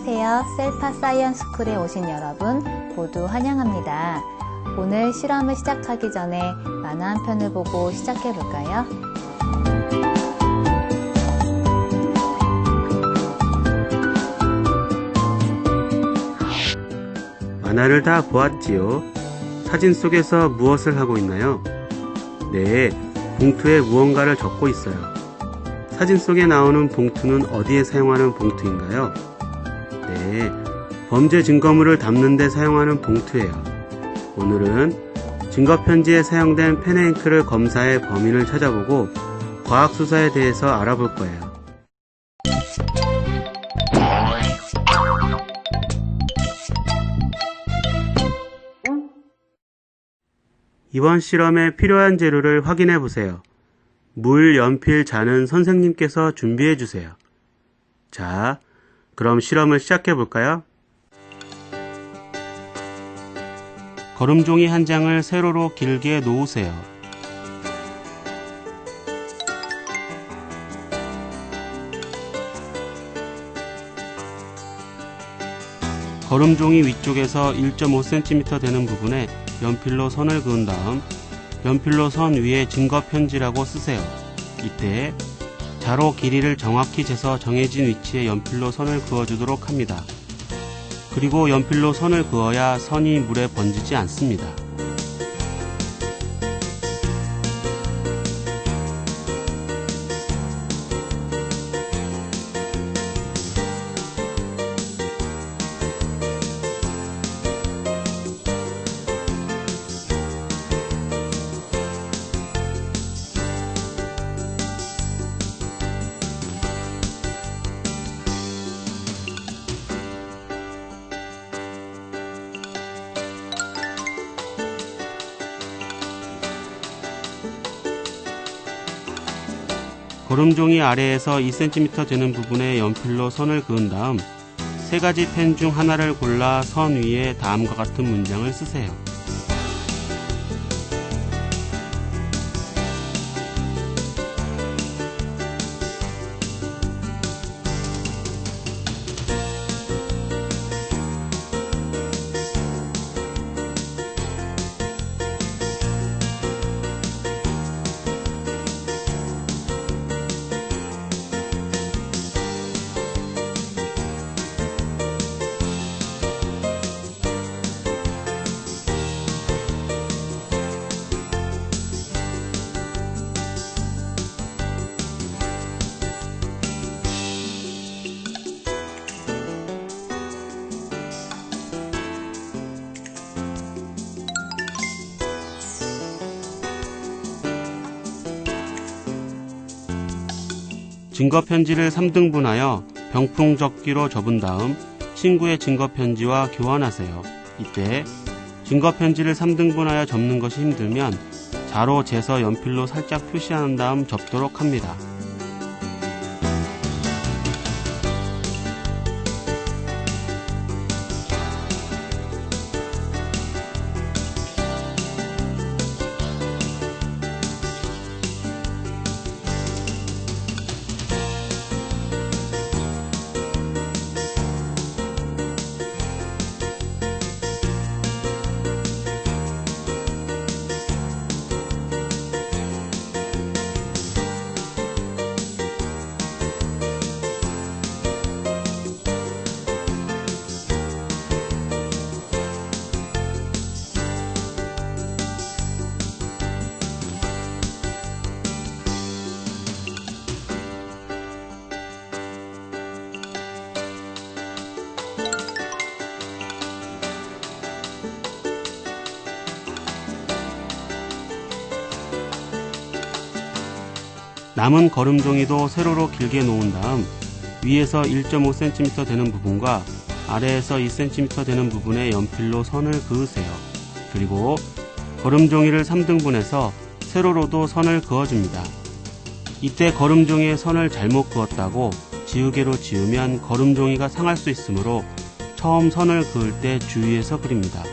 안녕하세요. 셀파 사이언스 스쿨에 오신 여러분 모두 환영합니다. 오늘 실험을 시작하기 전에 만화 한 편을 보고 시작해 볼까요? 만화를 다 보았지요. 사진 속에서 무엇을 하고 있나요? 네, 봉투에 무언가를 적고 있어요. 사진 속에 나오는 봉투는 어디에 사용하는 봉투인가요? 네, 범죄 증거물을 담는 데 사용하는 봉투예요. 오늘은 증거편지에 사용된 펜앤잉크를 검사해 범인을 찾아보고 과학수사에 대해서 알아볼 거예요. 이번 실험에 필요한 재료를 확인해 보세요. 물, 연필, 잔은 선생님께서 준비해 주세요. 자, 그럼 실험을 시작해 볼까요? 거름종이 한 장을 세로로 길게 놓으세요. 거름종이 위쪽에서 1.5cm 되는 부분에 연필로 선을 그은 다음 연필로 선 위에 증거편지라고 쓰세요. 이때 자로 길이를 정확히 재서 정해진 위치에 연필로 선을 그어주도록 합니다. 그리고 연필로 선을 그어야 선이 물에 번지지 않습니다. 거름종이 아래에서 2cm 되는 부분에 연필로 선을 그은 다음 세 가지 펜 중 하나를 골라 선 위에 다음과 같은 문장을 쓰세요. 증거편지를 3등분하여 병풍접기로 접은 다음 친구의 증거편지와 교환하세요. 이때 증거편지를 3등분하여 접는 것이 힘들면 자로 재서 연필로 살짝 표시한 다음 접도록 합니다. 남은 거름종이도 세로로 길게 놓은 다음 위에서 1.5cm 되는 부분과 아래에서 2cm 되는 부분에 연필로 선을 그으세요. 그리고 거름종이를 3등분해서 세로로도 선을 그어줍니다. 이때 거름종이에 선을 잘못 그었다고 지우개로 지우면 거름종이가 상할 수 있으므로 처음 선을 그을 때 주의해서 그립니다.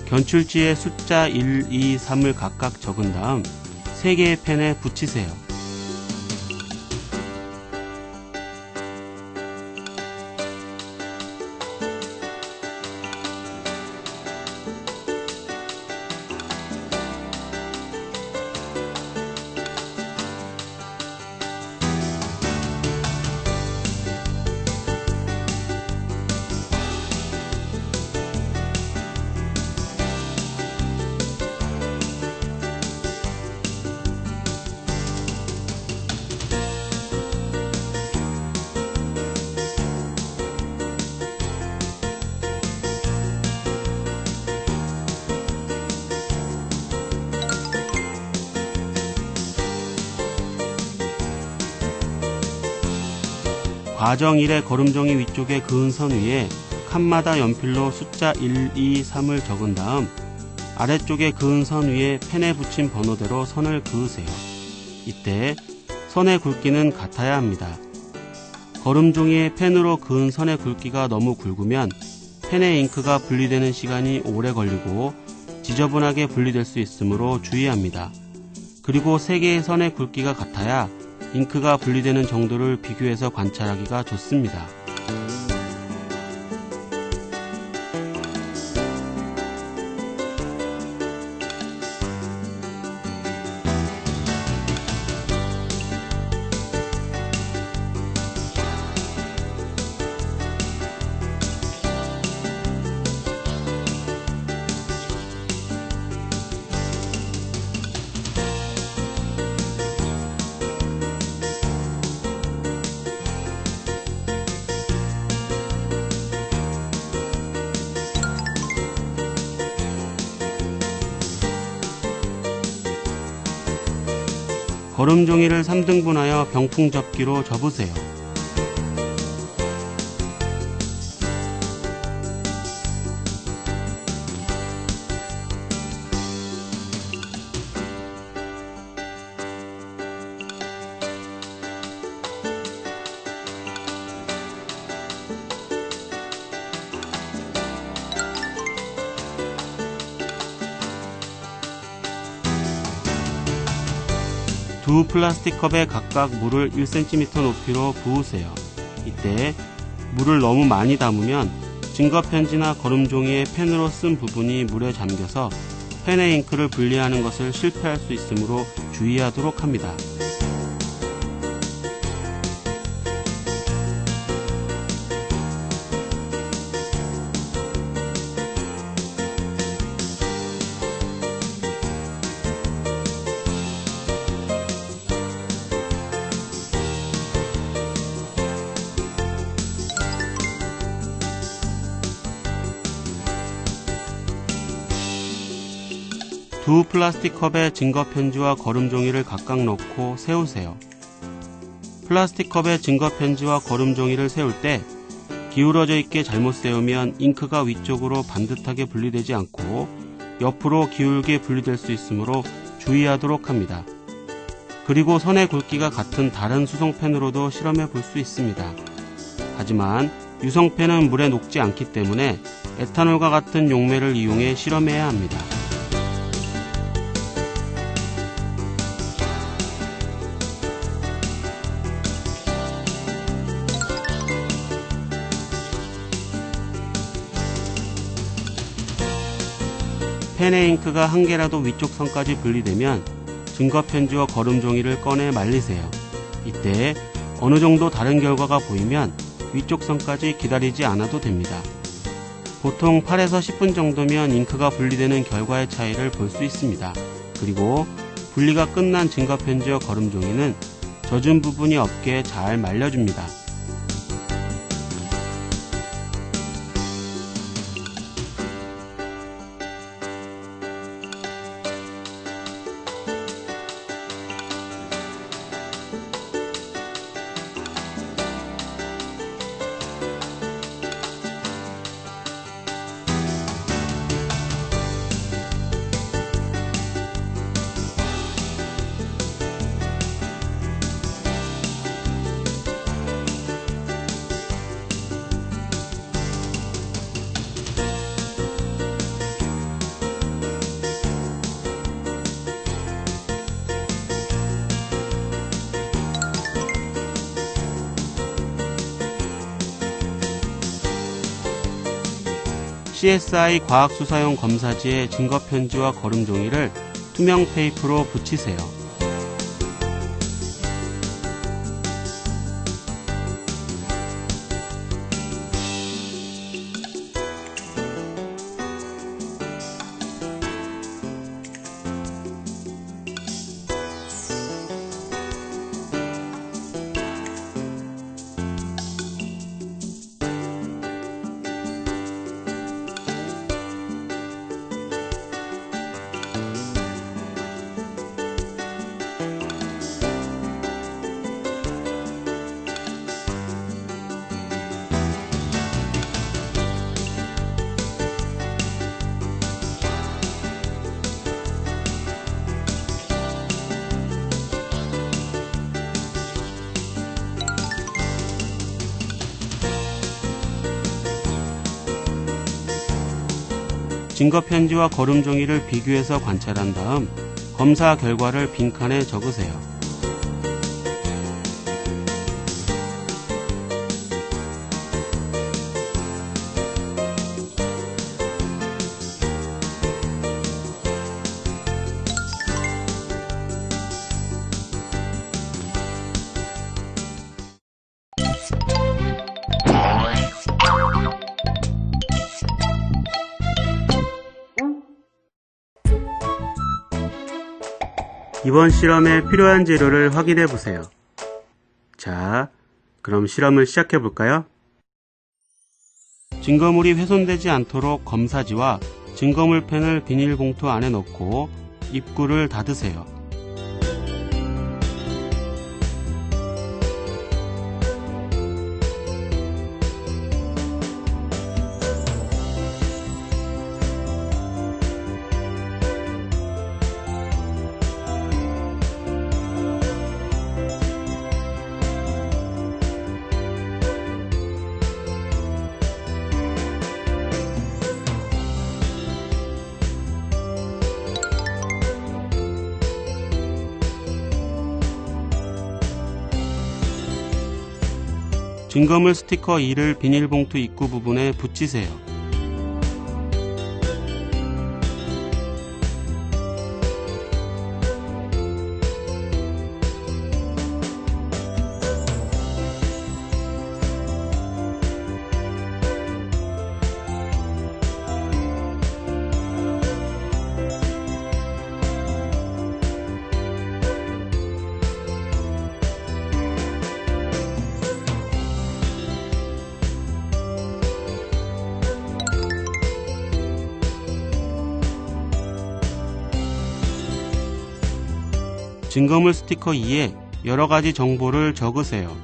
견출지에 숫자 1, 2, 3을 각각 적은 다음 3개의 펜에 붙이세요. 과정 1의 거름종이 위쪽에 그은 선 위에 칸마다 연필로 숫자 1, 2, 3을 적은 다음 아래쪽에 그은 선 위에 펜에 붙인 번호대로 선을 그으세요. 이때 선의 굵기는 같아야 합니다. 거름종이에 펜으로 그은 선의 굵기가 너무 굵으면 펜의 잉크가 분리되는 시간이 오래 걸리고 지저분하게 분리될 수 있으므로 주의합니다. 그리고 3개의 선의 굵기가 같아야 잉크가 분리되는 정도를 비교해서 관찰하기가 좋습니다. 거름종이를 3등분하여 병풍 접기로 접으세요. 두 플라스틱 컵에 각각 물을 1cm 높이로 부으세요. 이때 물을 너무 많이 담으면 증거편지나 거름종이에 펜으로 쓴 부분이 물에 잠겨서 펜의 잉크를 분리하는 것을 실패할 수 있으므로 주의하도록 합니다. 두 플라스틱 컵에 증거편지와 거름종이를 각각 넣고 세우세요. 플라스틱 컵에 증거편지와 거름종이를 세울 때 기울어져 있게 잘못 세우면 잉크가 위쪽으로 반듯하게 분리되지 않고 옆으로 기울게 분리될 수 있으므로 주의하도록 합니다. 그리고 선의 굵기가 같은 다른 수성펜으로도 실험해 볼 수 있습니다. 하지만 유성펜은 물에 녹지 않기 때문에 에탄올과 같은 용매를 이용해 실험해야 합니다. 펜의 잉크가 한 개라도 위쪽 선까지 분리되면 증거편지와 거름종이를 꺼내 말리세요. 이때 어느 정도 다른 결과가 보이면 위쪽 선까지 기다리지 않아도 됩니다. 보통 8에서 10분 정도면 잉크가 분리되는 결과의 차이를 볼 수 있습니다. 그리고 분리가 끝난 증거편지와 거름종이는 젖은 부분이 없게 잘 말려줍니다. CSI 과학수사용 검사지에 증거편지와 거름종이를 투명 테이프로 붙이세요. 증거편지와 거름종이를 비교해서 관찰한 다음 검사 결과를 빈칸에 적으세요. 이번 실험에 필요한 재료를 확인해 보세요. 자, 그럼 실험을 시작해 볼까요? 증거물이 훼손되지 않도록 검사지와 증거물펜을 비닐봉투 안에 넣고 입구를 닫으세요. 증거물 스티커 2를 비닐봉투 입구 부분에 붙이세요. 증거물 스티커 2에 여러가지 정보를 적으세요.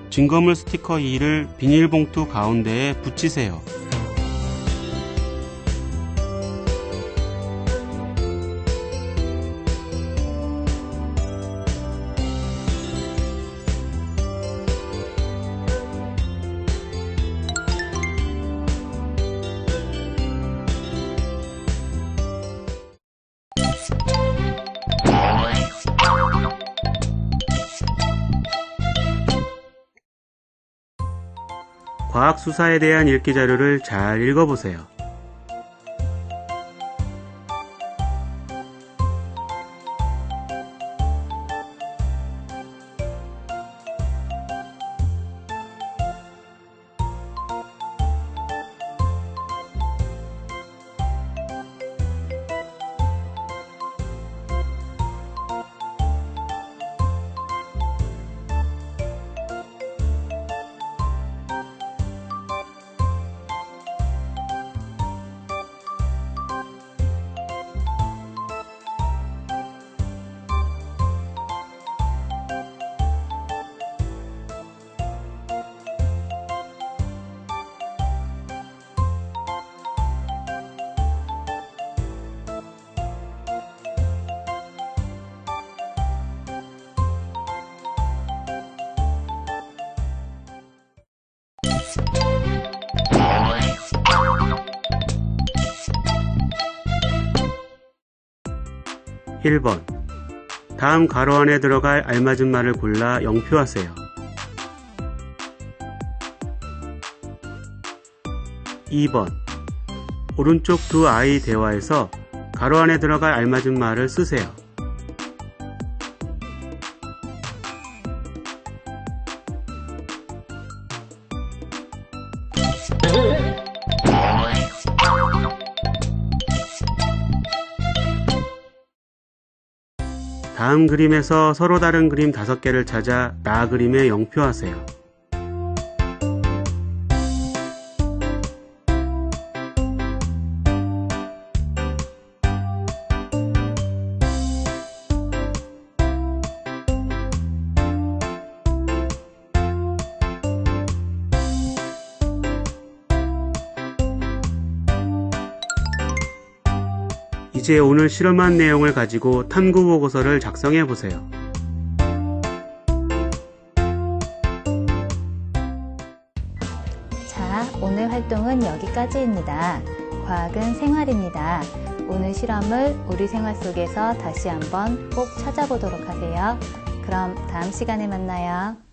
증거물 스티커 2를 비닐봉투 가운데에 붙이세요. 과학수사에 대한 읽기 자료를 잘 읽어보세요. 1번. 다음 가로 안에 들어갈 알맞은 말을 골라 영표하세요. 2번. 오른쪽 두 아이 대화에서 가로 안에 들어갈 알맞은 말을 쓰세요. '다음 그림에서 서로 다른 그림 5개를 찾아 나 그림에 영표하세요. '이제 오늘 실험한 내용을 가지고 탐구보고서를 작성해 보세요. 자, 오늘 활동은 여기까지입니다. 과학은 생활입니다. 오늘 실험을 우리 생활 속에서 다시 한번 꼭 찾아보도록 하세요. 그럼 다음 시간에 만나요.